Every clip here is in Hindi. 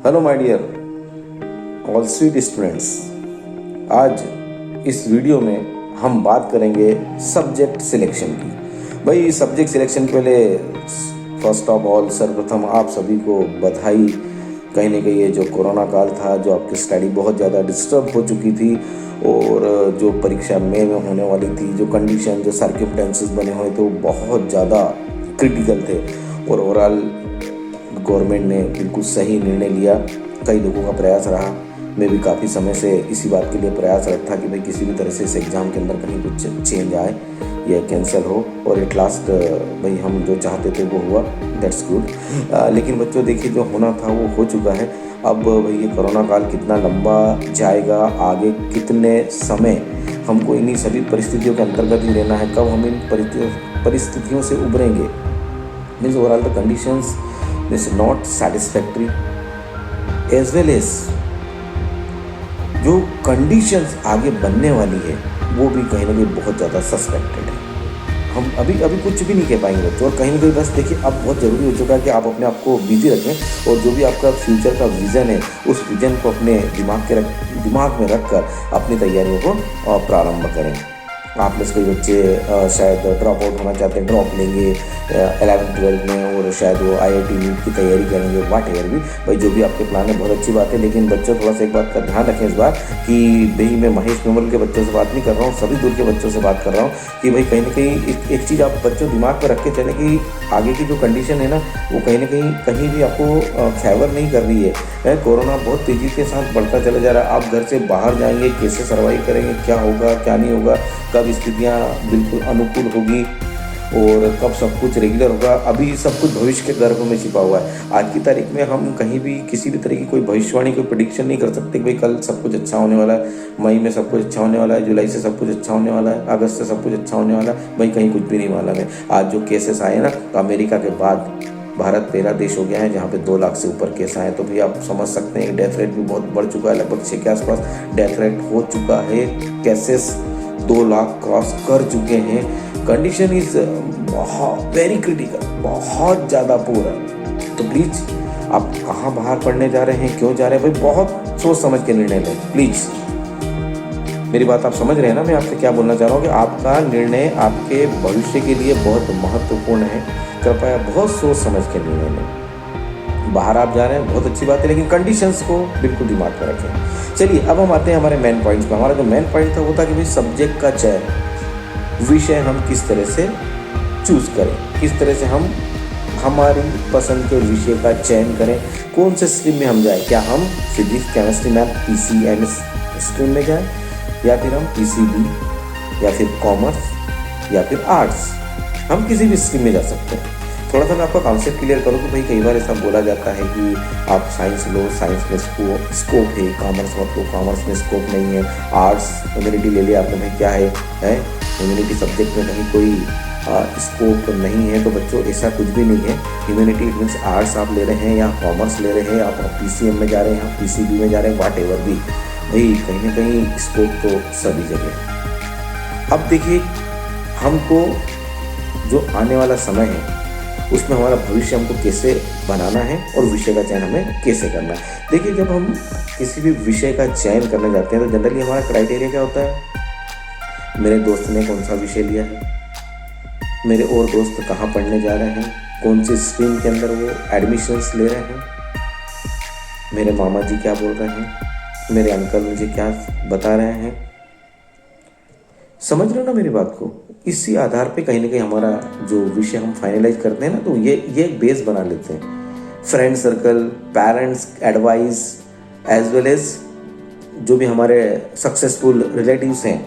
Hello my dear all sweet students. आज इस वीडियो में हम बात करेंगे सब्जेक्ट सिलेक्शन की। भाई सब्जेक्ट सिलेक्शन के पहले फर्स्ट ऑफ ऑल सर्वप्रथम आप सभी को बधाई। कहीं ना कहीं ये जो कोरोना काल था, जो आपकी स्टडी बहुत ज़्यादा डिस्टर्ब हो चुकी थी और जो परीक्षा मई में होने वाली थी, जो कंडीशन, जो सर्कमस्टेंसेस बने हुए थे वो बहुत ज़्यादा क्रिटिकल थे और ओवरऑल गवर्नमेंट ने बिल्कुल सही निर्णय लिया। कई लोगों का प्रयास रहा, मैं भी काफ़ी समय से इसी बात के लिए प्रयासरत था कि भाई किसी भी तरह से इस एग्ज़ाम के अंदर कहीं कुछ चेंज आए या कैंसिल हो, और एट लास्ट भाई हम जो चाहते थे वो हुआ, दैट्स गुड। लेकिन बच्चों देखिए, जो होना था वो हो चुका है। अब भाई ये कोरोना काल कितना लंबा जाएगा, आगे कितने समय हमको इन्हीं सभी परिस्थितियों के अंतर्गत ही रहना है, कब हम इन परिस्थितियों से उभरेंगे। Means overall the conditions is not satisfactory as well as जो कंडीशंस आगे बनने वाली है वो भी कहीं ना कहीं बहुत ज़्यादा सस्पेक्टेड है। हम अभी कुछ भी नहीं कह पाएंगे बच्चों, और कहीं ना कहीं बस देखिए अब बहुत ज़रूरी हो चुका है कि आप अपने आप को बिजी रखें और जो भी आपका फ्यूचर का विज़न है उस विज़न को अपने दिमाग में रख कर अपनी तैयारियों को प्रारंभ करें। आप में से कई बच्चे शायद ड्रॉप आउट होना चाहते हैं, ड्रॉप लेंगे 11th-12th में और शायद वो IIT नीट की तैयारी करेंगे, वाट एवर भी। भाई जो भी आपके प्लान है बहुत अच्छी बात है, लेकिन बच्चों थोड़ा सा एक बात का ध्यान रखें इस बार कि भाई मैं महेश मेमल के बच्चों से बात नहीं कर रहा हूँ, सभी दूर के बच्चों से बात कर रहा हूँ कि भाई कहीं ना कहीं एक चीज़ आप बच्चों दिमाग में रख के चलें कि आगे की जो कंडीशन है ना वो कहीं ना कहीं भी आपको फेवर नहीं कर रही है। कोरोना बहुत तेज़ी के साथ बढ़ता चला जा रहा है। आप घर से बाहर जाएंगे, कैसे सर्वाइव करेंगे, क्या होगा क्या नहीं होगा, कब स्थितियाँ बिल्कुल अनुकूल होगी और कब सब कुछ रेगुलर होगा, अभी सब कुछ भविष्य के गर्भ में छिपा हुआ है। आज की तारीख में हम कहीं भी किसी भी तरह की कोई भविष्यवाणी, कोई प्रेडिक्शन नहीं कर सकते कि भाई कल सब कुछ अच्छा होने वाला है, मई में सब कुछ अच्छा होने वाला है, जुलाई से सब कुछ अच्छा होने वाला है, अगस्त से सब कुछ अच्छा होने वाला है। भाई कहीं कुछ भी नहीं मालूम है। आज जो केसेस आए ना, तो अमेरिका के बाद भारत पहला देश हो गया है जहाँ पे 2 लाख से ऊपर केस आए। तो भी आप समझ सकते हैं डेथ रेट भी बहुत बढ़ चुका है, लगभग 6 के आसपास डेथ रेट हो चुका है। केसेस 2 लाख क्रॉस कर चुके हैं। कंडीशन इज बहुत वेरी क्रिटिकल, बहुत ज़्यादा पुअर है। तो प्लीज़ आप कहाँ बाहर पढ़ने जा रहे हैं, क्यों जा रहे हैं, भाई बहुत सोच समझ के निर्णय लें प्लीज़। मेरी बात आप समझ रहे हैं ना, मैं आपसे क्या बोलना चाह रहा हूँ कि आपका निर्णय आपके भविष्य के लिए बहुत महत्वपूर्ण है। कृपया बहुत सोच समझ के निर्णय लें। बाहर आप जा रहे हैं बहुत अच्छी बात है, लेकिन कंडीशंस को बिल्कुल दिमाग में रखें। चलिए अब हम आते हैं हमारे मेन पॉइंट्स पर। हमारा जो मेन पॉइंट था वो था कि भाई सब्जेक्ट का चयन, विषय हम किस तरह से चूज़ करें, किस तरह से हम हमारी पसंद के विषय का चयन करें, कौन से स्ट्रीम में हम जाएं। क्या हम physics, chemistry, math, PCM stream में जाएं, या फिर हम PCB, या फिर कॉमर्स, या फिर आर्ट्स। हम किसी भी स्ट्रीम में जा सकते हैं। थोड़ा सा मैं आपका कॉन्सेप्ट क्लियर करूँ कि भाई कई बार ऐसा बोला जाता है कि आप साइंस लो, साइंस में स्कोप है, कॉमर्स मत लो, कॉमर्स में स्कोप नहीं है, आर्ट्स ह्यूमैनिटी ले लिया आपने, भाई क्या है ह्यूमैनिटी सब्जेक्ट में कहीं कोई स्कोप नहीं है। तो बच्चों ऐसा कुछ भी नहीं है। ह्यूमैनिटी मीन्स आर्ट्स आप ले रहे हैं या कॉमर्स ले रहे हैं, आप PCM में जा रहे हैं या PCB में जा रहे हैं, वाट एवर भी, भाई कहीं ना कहीं स्कोप तो सभी जगह है। अब देखिए हमको जो आने वाला समय है उसमें हमारा भविष्य हमको कैसे बनाना है और विषय का चयन हमें कैसे करना है। देखिए जब हम किसी भी विषय का चयन करने जाते हैं तो जनरली हमारा क्राइटेरिया क्या होता है, मेरे दोस्त ने कौन सा विषय लिया है, मेरे और दोस्त कहाँ पढ़ने जा रहे हैं, कौन सी स्ट्रीम के अंदर वो एडमिशन्स ले रहे हैं, मेरे मामा जी क्या बोल रहे हैं, मेरे अंकल मुझे क्या बता रहे हैं। समझ रहे हो ना मेरी बात को। इसी आधार पे कहीं ना कहीं हमारा जो विषय हम फाइनलाइज करते हैं ना, तो ये एक बेस बना लेते हैं। Friend circle, parents advice, as well as जो भी हमारे सक्सेसफुल रिलेटिव्स हैं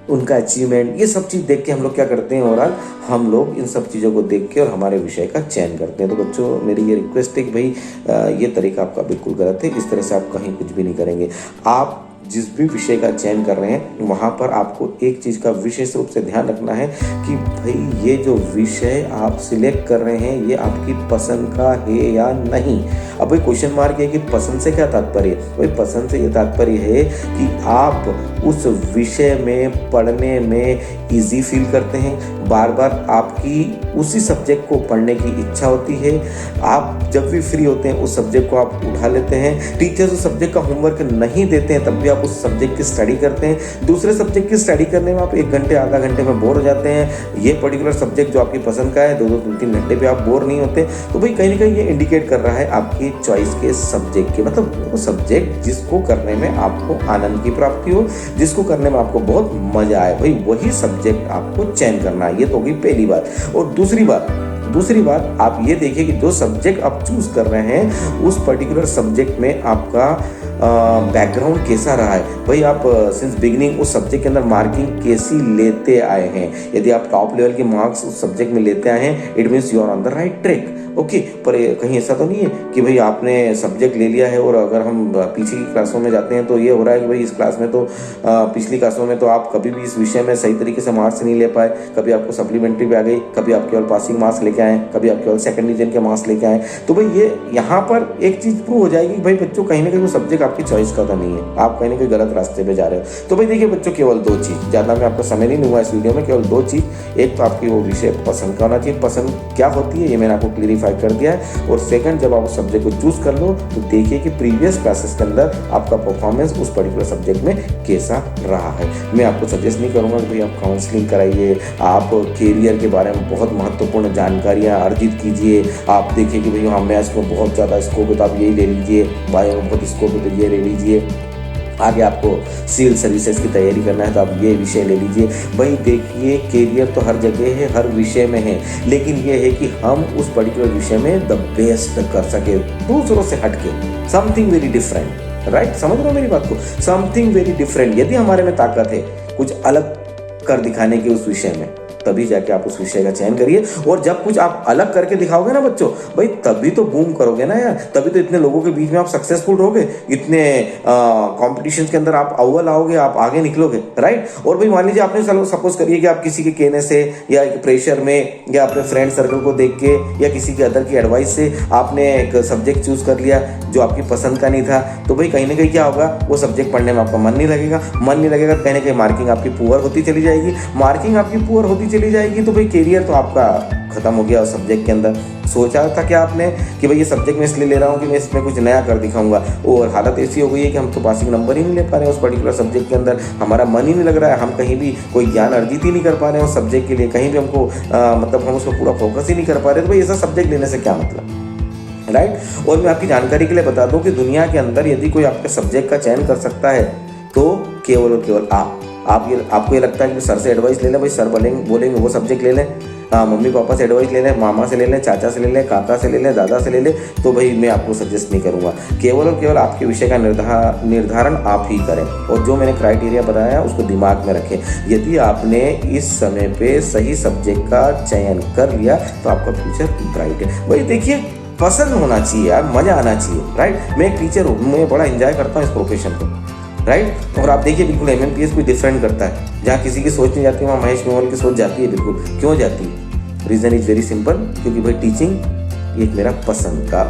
उनका अचीवमेंट, ये सब चीज़ देख के हम लोग क्या करते हैं, ओवरऑल हम लोग इन सब चीज़ों को देख के और हमारे विषय का चयन करते हैं। तो बच्चों मेरी ये रिक्वेस्ट है कि भाई ये तरीका आपका बिल्कुल गलत है। इस तरह से आप कहीं कुछ भी नहीं करेंगे। आप जिस भी विषय का चयन कर रहे हैं वहाँ पर आपको एक चीज़ का विशेष रूप से ध्यान रखना है कि भाई ये जो विषय आप सिलेक्ट कर रहे हैं ये आपकी पसंद का है या नहीं। अब भाई क्वेश्चन मार्क है कि पसंद से क्या तात्पर्य है, भाई पसंद से ये तात्पर्य है कि आप उस विषय में पढ़ने में इजी फील करते हैं, बार बार आपकी उसी सब्जेक्ट को पढ़ने की इच्छा होती है। आप जब भी फ्री होते हैं उस सब्जेक्ट को आप उठा लेते हैं। टीचर्स उस सब्जेक्ट का होमवर्क नहीं देते हैं तब भी आप उस सब्जेक्ट की स्टडी करते हैं। दूसरे सब्जेक्ट की स्टडी करने में आप 1 घंटे आधा घंटे में बोर हो जाते हैं। ये पर्टिकुलर सब्जेक्ट जो आपकी पसंद का है 2-2 3-3 घंटे पे आप बोर नहीं होते। तो भाई कहीं ना कहीं ये इंडिकेट कर रहा है आपकी चॉइस के सब्जेक्ट के, मतलब वो सब्जेक्ट जिसको करने में आपको आनंद की प्राप्ति हो, जिसको करने में आपको बहुत मजा आए, भाई वही सब्जेक्ट आपको चयन करना है। ये तो होगी पहली बात। और दूसरी बात आप ये देखिए कि जो सब्जेक्ट आप चूज कर रहे हैं उस पर्टिकुलर सब्जेक्ट में आपका बैकग्राउंड कैसा रहा है। भाई आप सिंस बिगिनिंग उस सब्जेक्ट के अंदर मार्किंग कैसी लेते आए हैं। यदि आप टॉप लेवल के मार्क्स उस सब्जेक्ट में लेते आए हैं, it means you are on the right track. Okay, पर कहीं ऐसा तो नहीं है कि भाई आपने सब्जेक्ट ले लिया है और अगर हम पीछे की क्लासों में जाते हैं तो ये हो रहा है कि भाई इस क्लास में तो पिछली क्लासों में तो आप कभी भी इस विषय में सही तरीके से मार्क्स नहीं ले पाए, कभी आपको सप्लीमेंट्री भी आ गई, कभी आप केवल पासिंग मार्क्स लेके आए, कभी आप केवल सेकंड डिवीजन के मार्क्स लेके आए। तो भाई ये यहाँ पर एक चीज प्रूव हो जाएगी कि भाई बच्चों कहीं ना कहीं वो सब्जेक्ट आपकी चॉइस का तो नहीं है, आप कहीं ना कहीं गलत रास्ते पे जा रहे हो। तो भाई देखिए बच्चों, केवल 2 चीज, ज़्यादा मैं आपका समय नहीं लूँगा इस वीडियो में, केवल 2 चीज। एक तो आपकी वो विषय पसंद का होना चाहिए, पसंद क्या होती है ये मैंने आपको क्लियरिफाई कर दिया है। और सेकंड, जब आप उस सब्जेक्ट को चूज कर लो तो देखिए कि प्रीवियस क्लासेस के अंदर आपका परफॉर्मेंस उस पर्टिकुलर सब्जेक्ट में कैसा रहा है। मैं आपको सजेस्ट नहीं करूंगा कि भाई आप काउंसलिंग कराइए, आप कैरियर के बारे में बहुत महत्वपूर्ण जानकारियां अर्जित कीजिए। आप देखिए कि भाई हाँ मैथ्स में बहुत ज़्यादा स्कोप है तो आप यही ले लीजिए, बायो में बहुत स्कोप है तो ये ले लीजिए, आगे आपको सिविल सर्विसेज की तैयारी करना है तो आप ये विषय ले लीजिए। भाई देखिए कैरियर तो हर जगह है, हर विषय में है, लेकिन ये है कि हम उस पर्टिकुलर विषय में द बेस्ट कर सके दूसरों से हटके, समथिंग वेरी डिफरेंट। राइट, समझ रहे हो मेरी बात को, समथिंग वेरी डिफरेंट। यदि हमारे में ताकत है कुछ अलग कर दिखाने की उस विषय में, तभी जाके आप उस विषय का चयन करिए। और जब कुछ आप अलग करके दिखाओगे ना बच्चों, भाई तभी तो बूम करोगे ना यार, तभी तो इतने लोगों के बीच में आप सक्सेसफुल रहोगे, इतने कॉम्पिटिशन के अंदर आप अव्वल आओगे, आप आगे निकलोगे। राइट। और भाई मान लीजिए आपने सपोज करिए कि आप किसी के कहने से या एक प्रेशर में या अपने फ्रेंड सर्कल को देख के या किसी के अदर की एडवाइस से आपने एक सब्जेक्ट चूज कर लिया जो आपकी पसंद का नहीं था, तो भाई कहीं ना कहीं क्या होगा, वो सब्जेक्ट पढ़ने में आपका मन नहीं लगेगा, कहीं ना कहीं मार्किंग आपकी पुअर होती चली जाएगी, मार्किंग आपकी पुअर होती चली जाएगी तो भाई कैरियर तो आपका खत्म हो गया उस सब्जेक्ट के अंदर। सोचा था क्या आपने कि भाई ये सब्जेक्ट मैं इसलिए ले रहा हूँ कि मैं इसमें कुछ नया कर दिखाऊंगा, और हालत ऐसी हो गई है कि हम तो पासिंग नंबर ही नहीं ले पा रहे हैं उस पर्टिकुलर सब्जेक्ट के अंदर, हमारा मन ही नहीं लग रहा है, हम कहीं भी कोई ज्ञान अर्जित ही नहीं कर पा रहे हैं उस सब्जेक्ट के लिए, कहीं भी हमको मतलब हम उस पर पूरा फोकस ही नहीं कर पा रहे। तो भाई ऐसा सब्जेक्ट लेने से क्या मतलब। राइट। और मैं आपकी जानकारी के लिए बता दूं कि दुनिया के अंदर यदि कोई आपके सब्जेक्ट का चयन कर सकता है तो केवल और केवल आपको ये लगता है कि सर से एडवाइस ले लें, भाई सर बोलेंगे वो सब्जेक्ट ले लें, मम्मी पापा से एडवाइस ले लें, मामा से ले लें, चाचा से ले लें, काका से ले लें, दादा से ले लें, तो भाई मैं आपको सजेस्ट नहीं करूँगा। केवल और केवल आपके विषय का निर्धारण आप ही करें, और जो मैंने क्राइटेरिया बताया उसको दिमाग में रखें। यदि आपने इस समय पे सही सब्जेक्ट का चयन कर लिया तो आपका फ्यूचर ब्राइट है। भाई देखिए पसंद होना चाहिए यार, मजा आना चाहिए। राइट। मैं एक टीचर हूँ, मैं बड़ा एंजॉय करता हूँ इस प्रोफेशन को। राइट। और आप देखिए बिल्कुल MMPS कोई डिफरेंट करता है, जहाँ किसी की सोच नहीं जाती वहाँ महेश मेवाल की सोच जाती है। बिल्कुल क्यों जाती है? रीजन इज वेरी सिंपल, क्योंकि भाई टीचिंग एक मेरा पसंद का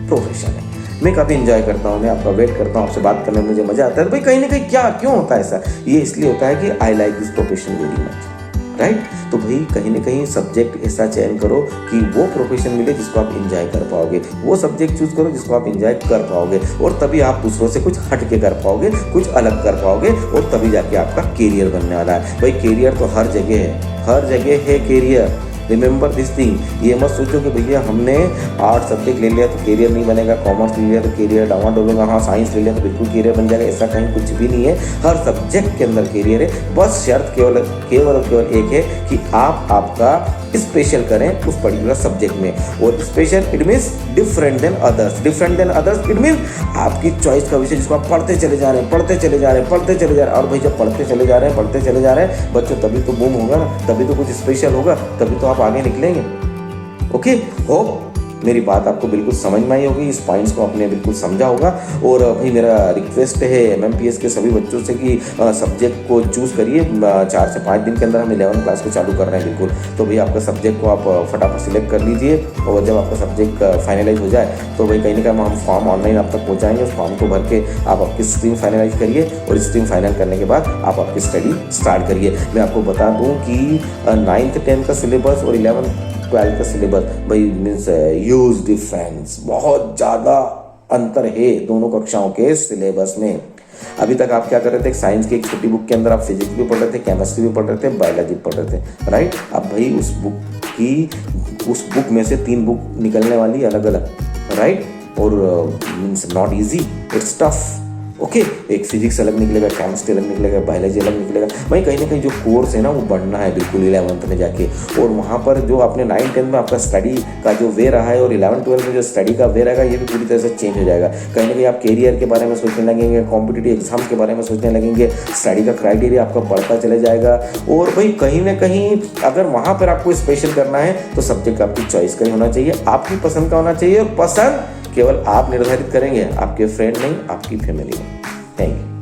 प्रोफेशन है, मैं काफ़ी एंजॉय करता हूँ, मैं आपका वेट करता हूँ, आपसे बात करने में मुझे मजा आता है। तो भाई कहीं ना कहीं क्यों होता है ऐसा, ये इसलिए होता है कि I like this profession very much. Right. तो भाई कहीं ना कहीं सब्जेक्ट ऐसा चयन करो कि वो प्रोफेशन मिले जिसको आप एंजॉय कर पाओगे, वो सब्जेक्ट चूज करो जिसको आप एंजॉय कर पाओगे, और तभी आप दूसरों से कुछ हट के कर पाओगे, कुछ अलग कर पाओगे, और तभी जाके आपका कैरियर बनने वाला है। भाई कैरियर तो हर जगह है, हर जगह है कैरियर। रिमेंबर दिस थिंग, ये मत सोचो कि भैया हमने आर्ट सब्जेक्ट ले लिया तो कैरियर नहीं बनेगा, कॉमर्स ले लिया तो कैरियर डावाडोल होगा, हाँ साइंस ले लिया तो बिल्कुल कैरियर बन जाएगा, ऐसा कहीं कुछ भी नहीं है। हर सब्जेक्ट के अंदर कैरियर है, बस शर्त केवल एक है कि आप आपका स्पेशल करें उस पर्टिकुलर सब्जेक्ट में। और special it means different than others it mean आपकी चॉइस का विषय जिसको आप पढ़ते चले जा रहे हैं, और भाई जब पढ़ते चले जा रहे हैं बच्चों, तभी तो बूम होगा ना, तभी तो कुछ स्पेशल होगा, तभी तो आप आगे निकलेंगे। ओके, होप मेरी बात आपको बिल्कुल समझ में आई होगी, इस पॉइंट्स को आपने बिल्कुल समझा होगा। और भाई मेरा रिक्वेस्ट है MMPS के सभी बच्चों से कि सब्जेक्ट को चूज़ करिए। 4 से 5 दिन के अंदर हम 11 क्लास को चालू कर रहे हैं बिल्कुल। तो भाई आपका सब्जेक्ट को आप फटाफट सिलेक्ट कर लीजिए, और जब आपका सब्जेक्ट फाइनलाइज हो जाए तो भाई कहीं ना कहीं हम फॉर्म ऑनलाइन आप तक पहुँचाएंगे। उस फॉर्म को भर के आप आपकी स्ट्रीम फाइनलाइज करिए, और स्ट्रीम फाइनल करने के बाद आप आपकी स्टडी स्टार्ट करिए। मैं आपको बता दूँ कि 9th 10th का सिलेबस और 11th 12th का सिलेबस भाई मीन्स ह्यूज डिफरेंस, बहुत ज़्यादा अंतर है दोनों कक्षाओं के सिलेबस में। अभी तक आप क्या कर रहे थे, साइंस की एक छोटी बुक के अंदर आप फिजिक्स भी पढ़ रहे थे, केमिस्ट्री भी पढ़ रहे थे, बायोलॉजी भी पढ़ रहे थे, राइट। अब भाई उस बुक में से 3 बुक निकलने वाली अलग अलग, राइट। और means not easy, it's tough, okay. एक फिजिक्स अलग निकलेगा, केमिस्ट्री अलग निकलेगा, बायोलॉजी अलग निकलेगा। भाई कहीं ना कहीं जो कोर्स है ना वो बढ़ना है बिल्कुल 11th में जाके। और वहाँ पर जो आपने 9th 10th में आपका स्टडी का जो वे रहा है, और 11th 12th में जो स्टडी का वे रहेगा, ये भी पूरी तरह से चेंज हो जाएगा। कहीं ना कहीं आप कैरियर के बारे में सोचने लगेंगे, कॉम्पिटिटिव एग्जाम के बारे में सोचने लगेंगे, स्टडी का क्राइटेरिया आपका बढ़ता चले जाएगा। और भाई कहीं ना कहीं अगर वहाँ पर आपको स्पेशल करना है तो सब्जेक्ट आपकी चॉइस का ही होना चाहिए, आपकी पसंद का होना चाहिए। और पसंद केवल आप निर्धारित करेंगे, आपके फ्रेंड नहीं, आपकी फैमिली नहीं। Thank you.